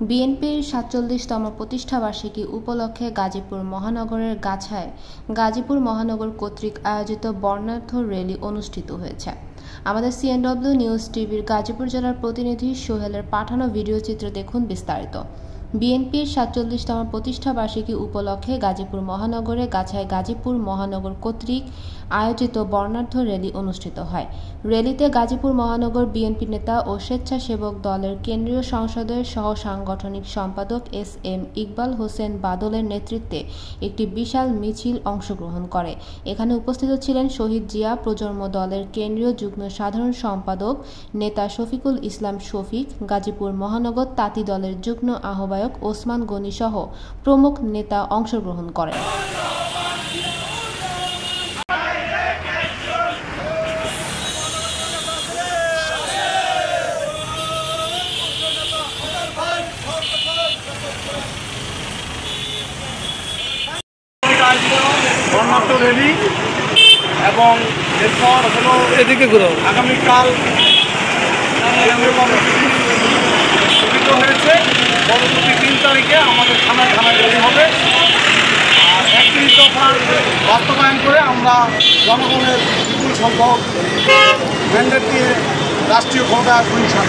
বিএনপির ৪৭তম প্রতিষ্ঠাবার্ষিকী উপলক্ষে গাজীপুর মহানগরের গাছায় গাজীপুর মহানগর কর্তৃক আয়োজিত বর্ণাঢ্য র্যালি অনুষ্ঠিত হয়েছে। আমাদের সিএনডব্লিউ নিউজ টিভির গাজীপুর জেলার প্রতিনিধি সোহেলের পাঠানো ভিডিওচিত্রে দেখুন বিস্তারিত। বিএনপির ৪৭তম প্রতিষ্ঠাবার্ষিকী উপলক্ষে গাজীপুর মহানগরে গাছায় গাজীপুর মহানগর কর্তৃক আয়োজিত বর্ণাঢ্য র্যালি অনুষ্ঠিত হয়। র্যালিতে গাজীপুর মহানগর বিএনপি নেতা ও স্বেচ্ছাসেবক দলের কেন্দ্রীয় সংসদের সহ সাংগঠনিক সম্পাদক এস.এম. ইকবাল হোসেন বাদলের নেতৃত্বে একটি বিশাল মিছিল অংশগ্রহণ করে। এখানে উপস্থিত ছিলেন শহীদ জিয়া প্রজন্ম দলের কেন্দ্রীয় যুগ্ম সাধারণ সম্পাদক নেতা শফিকুল ইসলাম শফিক, গাজীপুর মহানগর তাঁতি দলের যুগ্ম আহ্বায়ক ওসমান গনি সহ প্রমুখ নেতা অংশগ্রহণ করেন। বর্ণাঢ্য র্যালি এবং এরপর হলো এদিকে ঘুরো আগামীকাল গঠিত হয়েছে। পরবর্তী ৩ তারিখে আমাদের থানায় র্যালি হবে। আর ৩১ দফা বাস্তবায়ন করে আমরা জনগণের বিপুল সংখ্যক ম্যান্ডেট দিয়ে রাষ্ট্রীয় ক্ষমতা প্রতিষ্ঠা।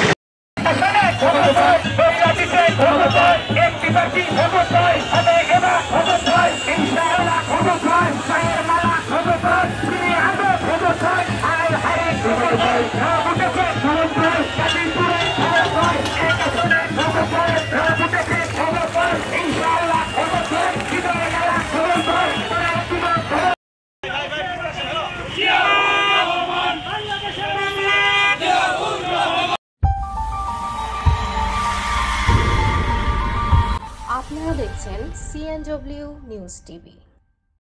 আপনারা দেখছেন সিএনডব্লিউ নিউজ টিভি।